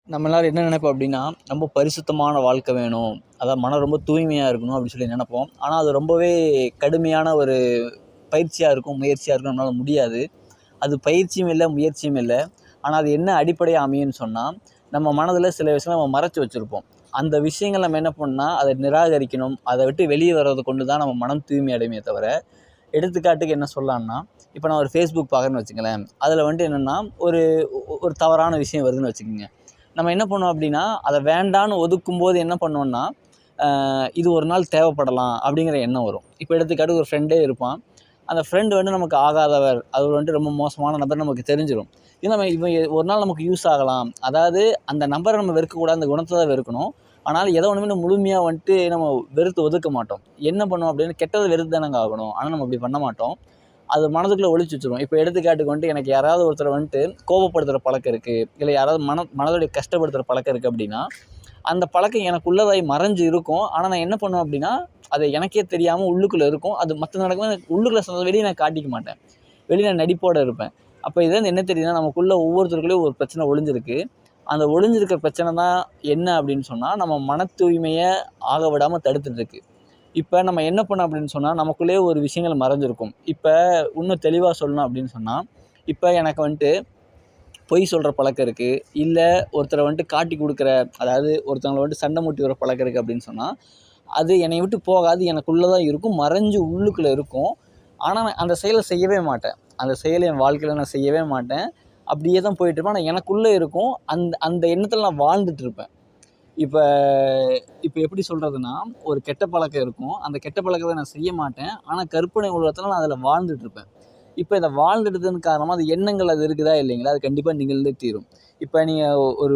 நம்ம எல்லாரும் என்ன நினைப்போம் அப்படின்னா, ரொம்ப பரிசுத்தமான வாழ்க்கை வேணும். அதாவது மனம் ரொம்ப தூய்மையா இருக்கணும் அப்படின்னு சொல்லி நினைப்போம். ஆனா அது ரொம்பவே கடுமையான ஒரு பயிற்சியா இருக்கும், முயற்சியா இருக்கும். நம்மளால முடியாது. அது பயிற்சியும் இல்ல, முயற்சியும் இல்ல. ஆனா அது என்ன அடிப்படையா அமையும்னு சொன்னா, நம்ம மனதில சில விஷயங்கள நம்ம மறைச்சு வச்சிருப்போம். அந்த விஷயங்கள் நம்ம என்ன பண்ணணும்னா, அத நிராகரிக்கணும். அத விட்டு வெளிய வர்றத கொண்டு தான் நம்ம மனம் தூய்மை அடையுமே தவிர, எடுத்துக்காட்டுக்கு என்ன சொல்லலாம்னா, இப்ப நான் ஒரு Facebook பார்க்குறேன்னு வச்சுக்கங்களேன். அதில வந்துட்டு என்னன்னா, ஒரு ஒரு தவறான விஷயம் வருதுன்னு வச்சுக்கங்க. நம்ம என்ன பண்ணுவோம் அப்படின்னா, அத வேண்டான்னு ஒதுக்கும்போது என்ன பண்ணுவோம்னா, இது ஒரு நாள் தேவைப்படலாம் அப்படிங்கிற எண்ணம் வரும். இப்ப எடுத்துக்காட்டுக்கு ஒரு ஃப்ரெண்டே இருப்பான். அந்த ஃப்ரெண்ட் வந்து நமக்கு ஆகாதவர். அவர் வந்துட்டு ரொம்ப மோசமான நபர்ன்னு நமக்கு தெரிஞ்சிரும். இது நம்ம இவன் ஒரு நாள் நமக்கு யூஸ் ஆகலாம். அதாவது அந்த நபர நம்ம வெறுக்கக்கூடாது. அந்த குணத்த தான் வெறுக்கணும். ஆனாலும் எத ஒண்ணுமே நம்ம முழுமையா வந்துட்டு நம்ம வெறுத்து ஒதுக்க மாட்டோம். என்ன பண்ணுவோம் அப்படின்னு கெட்டத வெறுத்து தானங்க ஆகணும். ஆனா நம்ம அப்படி பண்ண மாட்டோம். அது மனதுக்குள்ள ஒளிச்சு வச்சுருவோம். இப்ப எடுத்துக்காட்டுக்கு வந்துட்டு எனக்கு யாராவது ஒருத்தர வந்துட்டு கோபப்படுத்துற பழக்கம் இருக்கு. இல்ல யாராவது மனதோட கஷ்டப்படுத்துற பழக்கம் இருக்கு அப்படின்னா, அந்த பழக்கம் எனக்குள்ளதாய் மறைஞ்சு இருக்கும். ஆனா நான் என்ன பண்ணுவேன் அப்படின்னா, அது எனக்கே தெரியாம உள்ளுக்குள்ள இருக்கும். அது மத்த நடக்கும்போது எனக்கு உள்ளுக்குள்ள சொன்னத வெளிய நான் காட்டிக்க மாட்டேன். வெளிய நான் நடிப்போட இருப்பேன். அப்ப இதுலருந்து என்ன தெரியுதுன்னா, நமக்குள்ள ஒவ்வொருத்தருக்குள்ளயும் ஒரு பிரச்சனை ஒளிஞ்சிருக்கு. அந்த ஒளிஞ்சிருக்கிற பிரச்சனை தான் என்ன அப்படின்னு சொன்னா, நம்ம மன தூய்மைய ஆக விடாம தடுத்துட்டு இருக்கு. இப்ப நம்ம என்ன பண்ணோம் அப்படின்னு சொன்னா, நமக்குள்ளேயே ஒரு விஷயங்கள் மறைஞ்சிருக்கும். இப்ப இன்னும் தெளிவா சொல்லணும் அப்படின்னு சொன்னா, இப்ப எனக்கு வந்துட்டு பொய் சொல்ற பழக்கம் இருக்கு. இல்ல ஒருத்தர வந்துட்டு காட்டிக் குடுக்குற, அதாவது ஒருத்தவங்கள வந்துட்டு சண்டை மூட்டி விடுற பழக்கம் இருக்கு அப்படின்னு சொன்னா, அது என்னைய விட்டு போகாது. எனக்குள்ள தான் இருக்கும். மறைஞ்சு உள்ளுக்குள்ள இருக்கும். ஆனா நான் அந்த செயல செய்யவே மாட்டேன். அந்த செயல என் வாழ்க்கையில நான் செய்யவே மாட்டேன். அப்படியே தான் போயிட்டுருப்பேன். ஆனா எனக்குள்ள இருக்கும். அந்த அந்த எண்ணத்துல நான் வாழ்ந்துட்டு இருப்பேன். இப்ப இப்ப எப்படி சொல்றதுன்னா, ஒரு கெட்ட பழக்கம் இருக்கும். அந்த கெட்ட பழக்கத்த நான் செய்ய மாட்டேன். ஆனா கற்பனை உலகத்துல நான் அதுல வாழ்ந்துட்டு இருப்பேன். இப்ப இத வாழ்ந்துட்டதன் காரணமா அது எண்ணங்கள் அது இருக்குதா இல்லைங்களா? அது கண்டிப்பா நிகழ்ந்தே தீரும். இப்ப நீங்க ஒரு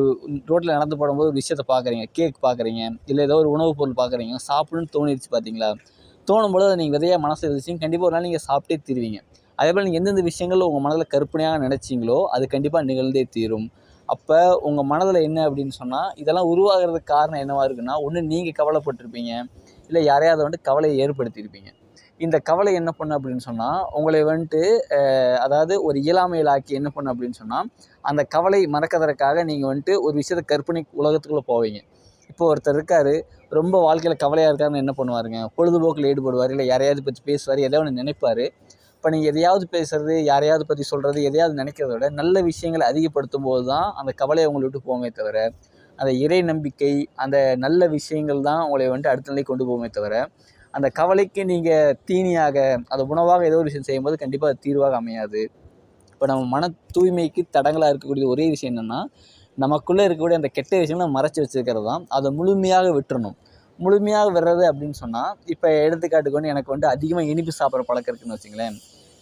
ரோட்ல நடந்து போடும்போது ஒரு விஷயத்த பார்க்குறீங்க. கேக் பார்க்குறீங்க. இல்ல ஏதோ ஒரு உணவு பொருள் பார்க்குறீங்க. சாப்பிடணும்னு தோணிருச்சு பார்த்தீங்களா? தோணும்போது அத நீங்க விதையா மனசுல விதைச்சீங்க. கண்டிப்பா ஒரு நாள் நீங்க சாப்பிட்டே தீருவீங்க. அதேபோல நீங்க எந்தெந்த விஷயங்கள்ல உங்க மனதில கற்பனையா நினைச்சீங்களோ, அது கண்டிப்பா நிகழ்ந்தே தீரும். அப்ப உங்க மனதில என்ன அப்படின்னு சொன்னா, இதெல்லாம் உருவாகுறதுக்கு காரணம் என்னவா இருக்குன்னா, ஒண்ணு நீங்க கவலைப்பட்டுருப்பீங்க. இல்ல யாரையாவது வந்துட்டு கவலைய ஏற்படுத்தியிருப்பீங்க. இந்த கவலை என்ன பண்ணும் அப்படின்னு சொன்னா, உங்களை வந்துட்டு அதாவது ஒரு இயலாமையில் ஆக்கி என்ன பண்ணும் அப்படின்னு சொன்னா, அந்த கவலை மறக்கதற்காக நீங்க வந்துட்டு ஒரு விஷயத்த கற்பனை உலகத்துக்குள்ள போவீங்க. இப்போ ஒருத்தர் இருக்காரு, ரொம்ப வாழ்க்கையில கவலையா இருக்காருன்னு என்ன பண்ணுவாருங்க, பொழுதுபோக்குல ஈடுபடுவாரு. இல்ல யாரையாவது பத்தி பேசுவாரு. எதையோ ஒண்ணு நினைப்பாரு. இப்ப நீங்க எதையாவது பேசுறது, யாரையாவது பத்தி சொல்றது, எதையாவது நினைக்கிறத விட, நல்ல விஷயங்கள அதிகப்படுத்தும்போது தான் அந்த கவலை உங்கள விட்டு போகுமே தவிர, அந்த இறை நம்பிக்கை, அந்த நல்ல விஷயங்கள் தான் உங்களை வந்துட்டு அடுத்த நிலைக்கு கொண்டு போகுமே தவிர, அந்த கவலைக்கு நீங்க தீனியாக, அது உணவாக ஏதோ ஒரு விஷயம் செய்யும்போது கண்டிப்பா அது தீர்வாக அமையாது. இப்ப நம்ம மன தூய்மைக்கு தடங்கலா இருக்கக்கூடிய ஒரே விஷயம் என்னன்னா, நமக்குள்ள இருக்கக்கூடிய அந்த கெட்ட விஷயங்கள மறைச்சு வச்சிருக்கிறது தான். அத முழுமையாக விட்டுறணும். முழுமையாக விடுறது அப்படின்னு சொன்னா, இப்ப எடுத்துக்காட்டுக்கு வந்து எனக்கு வந்து அதிகமா இனிப்பு சாப்பிடுற பழக்கம் இருக்குன்னு வச்சுங்களேன்.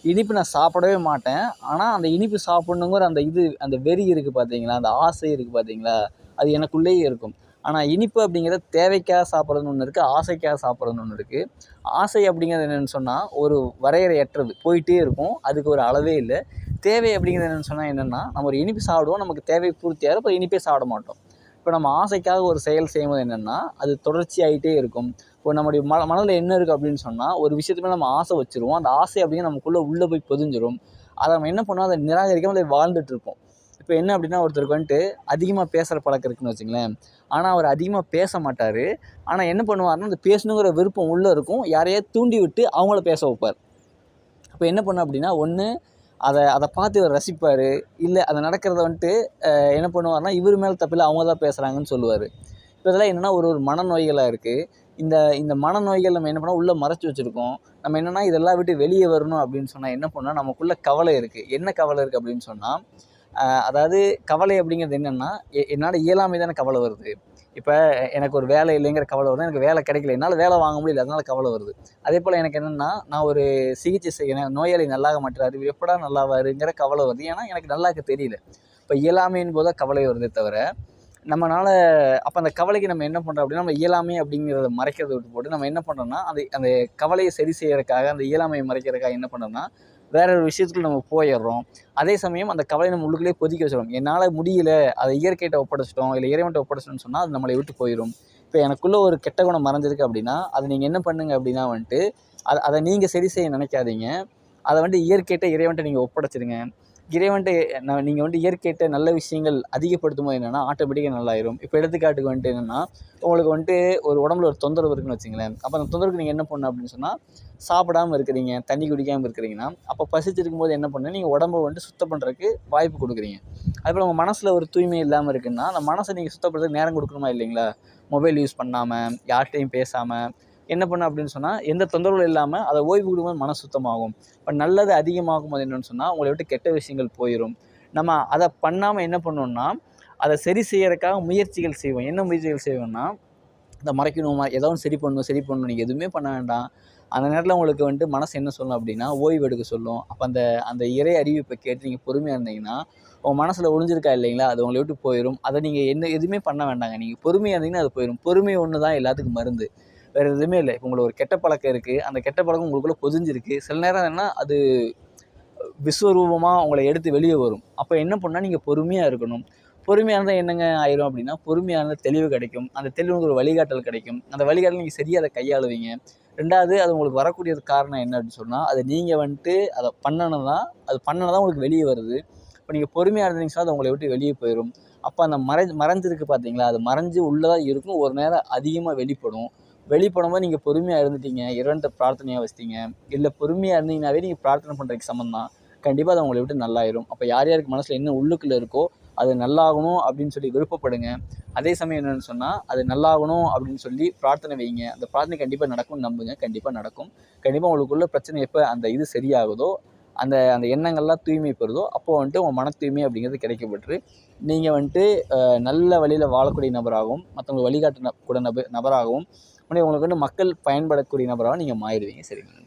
இனிப்பு நான் சாப்பிடவே மாட்டேன். ஆனா, அந்த இனிப்பு சாப்பிடணுங்கிற அந்த அந்த வெறி இருக்கு பார்த்தீங்களா? அந்த ஆசை இருக்கு பார்த்தீங்களா? அது எனக்குள்ளேயே இருக்கும். ஆனா, இனிப்பு அப்படிங்கிறது தேவைக்காக சாப்பிடுறதுன்னு ஒண்ணு இருக்கு. ஆசைக்காக சாப்பிடுறதுன்னு ஒண்ணு இருக்கு. ஆசை அப்படிங்கிறது என்னன்னு சொன்னா, ஒரு வரையறையற்றது. போயிட்டே இருக்கும். அதுக்கு ஒரு அளவே இல்ல. தேவை அப்படிங்கிறது என்னன்னு சொன்னா என்னன்னா, நம்ம ஒரு இனிப்பு சாப்பிடுவோம். நமக்கு தேவை பூர்த்தியாகும். அப்புறம் இனிப்பே சாப்பிட மாட்டோம். இப்ப நம்ம ஆசைக்காக ஒரு செயல் செய்யும்போது என்னன்னா, அது தொடர்ச்சியாயிட்டே இருக்கும். இப்போ நம்முடைய மனதில என்ன இருக்கு அப்படின்னு சொன்னா, ஒரு விஷயத்து மேல நம்ம ஆசை வச்சுருவோம். அந்த ஆசை அப்படிங்கிறது நமக்குள்ள உள்ள போய் பொதிஞ்சிரும். அத நம்ம என்ன பண்ணுவோம், அத நிராகரிக்காம அத வாழ்ந்துட்டு இருப்போம். இப்ப என்ன அப்படின்னா, ஒருத்தருக்கு வந்துட்டு அதிகமா பேசுற பழக்கம் இருக்குன்னு வச்சுங்களேன். ஆனா, அவர் அதிகமா பேச மாட்டாரு. ஆனா என்ன பண்ணுவாருன்னா, அந்த பேசணுங்கிற விருப்பம் உள்ள இருக்கும். யாரையாவது தூண்டி விட்டு அவங்கள பேச வைப்பார். அப்ப என்ன பண்ணும் அப்படின்னா, ஒண்ணு அத அத பார்த்து இவர் ரசிப்பாரு. இல்ல அது நடக்கிறத வந்துட்டு என்ன பண்ணுவாருன்னா, இவரு மேல தப்பில்ல. அவங்க தான் பேசுறாங்கன்னு சொல்லுவாரு. இப்ப இதெல்லாம் என்னன்னா ஒரு ஒரு மனநோய்களா இருக்கு. இந்த இந்த மனநோய்கள் நம்ம என்ன பண்ணோம், உள்ள மறைச்சு வச்சிருக்கோம். நம்ம என்னன்னா இதெல்லாம் விட்டு வெளிய வரணும் அப்படின்னு சொன்னா என்ன பண்ணோம், நமக்குள்ள கவலை இருக்கு. என்ன கவலை இருக்கு அப்படின்னு சொன்னா, அதாவது கவலை அப்படிங்கிறது என்னன்னா, என்னால இயலாமை தானே கவலை வருது. இப்ப எனக்கு ஒரு வேலை இல்லைங்கிற கவலை வருது. எனக்கு வேலை கிடைக்கல. என்னால வேலை வாங்க முடியல. அதனால கவலை வருது. அதேபோல எனக்கு என்னன்னா, நான் ஒரு சிகிச்சை செய்யணும். நோயாளி நல்லாக மாட்றாரு. எப்படா நல்லாவாருங்கிற கவலை வருது. ஏன்னா எனக்கு நல்லாக்க தெரியல. இப்ப இயலாமையின் போது தான் கவலை வருதே தவிர, நம்மனால அப்ப அந்த கவலைக்கு நம்ம என்ன பண்றோம் அப்படின்னா, நம்ம இயலாமை அப்படிங்கிறத மறைக்கிறத விட்டு போட்டு, நம்ம என்ன பண்றோம்னா, அந்த அந்த கவலைய சரி செய்யறதுக்காக, அந்த இயலாமைய மறைக்கிறதுக்காக என்ன பண்றோம்னா, வேற ஒரு விஷயத்துக்குள்ள நம்ம போயிர்றோம். அதே சமயம் அந்த கவலைய நம்ம உள்ளுக்குள்ளேயே கொதிக்க வச்சுருவோம். என்னால முடியல, அத இயற்கைட்ட ஒப்படைச்சுட்டோம், இல்ல இறைவன்ட்ட ஒப்படைச்சுட்டோம்னு சொன்னா, அது நம்மளை விட்டு போயிரும். இப்ப எனக்குள்ள ஒரு கெட்ட குணம் மறைஞ்சிருக்கு அப்படின்னா, அத நீங்க என்ன பண்ணுங்க அப்படின்னா வந்துட்டு, அத அத நீங்க சரி செய்ய நினைக்காதீங்க. அத வந்து இயற்கைட்ட, இறைவன்ட்ட நீங்க ஒப்படைச்சிருங்க. இறைவன்ட்ட நீங்கள் வந்துட்டு இயற்கையிட்ட நல்ல விஷயங்கள் அதிகப்படுத்தும் போது என்னென்னா ஆட்டோமேட்டிக்காக நல்லாயிரும். இப்போ எடுத்துக்காட்டுக்கு வந்துட்டு என்னென்னா, உங்களுக்கு வந்துட்டு ஒரு உடம்புல ஒரு தொந்தரவு இருக்குன்னு வச்சுங்களேன். அப்போ அந்த தொந்தரவுக்கு நீங்கள் என்ன பண்ணணும் அப்படின்னு சொன்னால், சாப்பிடாமல் இருக்கிறீங்க, தண்ணி குடிக்காமல் இருக்கிறீங்கன்னா, அப்போ பசிச்சிருக்கும் போது என்ன பண்ணணும், நீங்கள் உடம்பை வந்துட்டு சுத்தம் பண்ணுறதுக்கு வாய்ப்பு கொடுக்குறீங்க. அதுபோல் உங்கள் மனசில் ஒரு தூய்மை இல்லாமல் இருக்குன்னா, அந்த மனசை நீங்கள் சுத்தப்படுறதுக்கு நேரம் கொடுக்கணுமா இல்லைங்களா? மொபைல் யூஸ் பண்ணாமல், யார்கிட்டையும் பேசாமல் என்ன பண்ண அப்படின்னு சொன்னால், எந்த தொந்தரவும் இல்லாமல் அதை ஓய்வு கொடுக்கும்போது மனசு சுத்தமாகும். இப்போ நல்லது அதிகமாகும் போது என்னென்னு சொன்னால், உங்களை விட்டு கெட்ட விஷயங்கள் போயிடும். நம்ம அதை பண்ணாமல் என்ன பண்ணோம்னா, அதை சரி செய்யறதுக்காக முயற்சிகள் செய்வோம். என்ன முயற்சிகள் செய்வோம்னா, இதை மறைக்கணுமா, ஏதோ ஒன்று சரி பண்ணணும், நீங்கள் எதுவுமே பண்ண வேண்டாம். அந்த நேரத்தில் உங்களுக்கு வந்துட்டு மனசு என்ன சொல்லும் அப்படின்னா, ஓய்வு எடுக்க சொல்லும். அப்போ அந்த அந்த இறை அறிவிப்பை கேட்டு நீங்கள் பொறுமையாக இருந்தீங்கன்னா, உங்கள் மனசில் ஒழிஞ்சிருக்கா இல்லைங்களா, அது உங்களை விட்டு போயிடும். அதை நீங்கள் எதுவுமே பண்ண வேண்டாங்க. நீங்கள் பொறுமையாக இருந்தீங்கன்னா அது போயிடும். பொறுமை ஒன்று தான் எல்லாத்துக்கும் மருந்து. வேறு எதுவுமே இல்லை. இப்போ உங்களுக்கு ஒரு கெட்ட பழக்கம் இருக்குது, அந்த கெட்ட பழக்கம் உங்களுக்குள்ளே பொதிஞ்சிருக்கு. சில நேரம் என்னன்னா அது விஸ்வரூபமாக உங்களை எடுத்து வெளியே வரும். அப்போ என்ன பண்ணால் நீங்கள் பொறுமையாக இருக்கணும். பொறுமையாக இருந்தால் என்னங்க ஆயிரும் அப்படின்னா, பொறுமையாக இருந்தால் தெளிவு கிடைக்கும். அந்த தெளிவுக்கு ஒரு வழிகாட்டல் கிடைக்கும். அந்த வழிகாட்டல் நீங்கள் சரியாக அதை கையாளுவீங்க. 2வது அது உங்களுக்கு வரக்கூடிய காரணம் என்ன அப்படின்னு சொன்னால், அது நீங்கள் வந்துட்டு அதை பண்ணணும் தான் உங்களுக்கு வெளியே வருது. இப்போ நீங்கள் பொறுமையாக இருந்தீங்கன்னு சொன்னால் அது உங்களை விட்டு வெளியே போயிடும். அப்போ அந்த மறைஞ்சிருக்கு பார்த்தீங்களா, அது மறைஞ்சு உள்ளதாக இருக்கும். ஒரு நேரம் அதிகமாக வெளிப்படும்போது நீங்கள் பொறுமையாக இருந்துட்டீங்க, இறைவன்ட்ட பிரார்த்தனையாக வச்சிட்டீங்க, இல்லை பொறுமையாக இருந்தீங்கன்னாவே நீங்கள் பிரார்த்தனை பண்ணுறதுக்கு சமம் தான். கண்டிப்பாக அது உங்களை விட்டு நல்லாயிரும். அப்போ யார் யாருக்கு மனசில் என்ன உள்ளுக்குள்ளே இருக்கோ அது நல்லாகணும் அப்படின்னு சொல்லி விருப்பப்படுங்க. அதே சமயம் என்னென்னு சொன்னால், அது நல்லாகணும் அப்படின்னு சொல்லி பிரார்த்தனை வைங்க. அந்த பிரார்த்தனை கண்டிப்பாக நடக்கும்னு நம்புங்க. கண்டிப்பாக நடக்கும். கண்டிப்பாக உங்களுக்குள்ள பிரச்சனை எப்போ அந்த இது சரியாகுதோ, அந்த அந்த எண்ணங்கள்லாம் தூய்மை பெறுதோ, அப்போது வந்துட்டு உங்கள் மன தூய்மை அப்படிங்கிறது கிடைக்கப்பெற்று நீங்கள் வந்துட்டு நல்ல வழியில் வாழக்கூடிய நபராகவும், மற்றவங்களுக்கு வழிகாட்டு நபராகவும், உங்களுக்கு வந்து மக்கள் பயன்படக்கூடிய நபராகவும் நீங்கள் மாறிடுவீங்க. சரிங்க.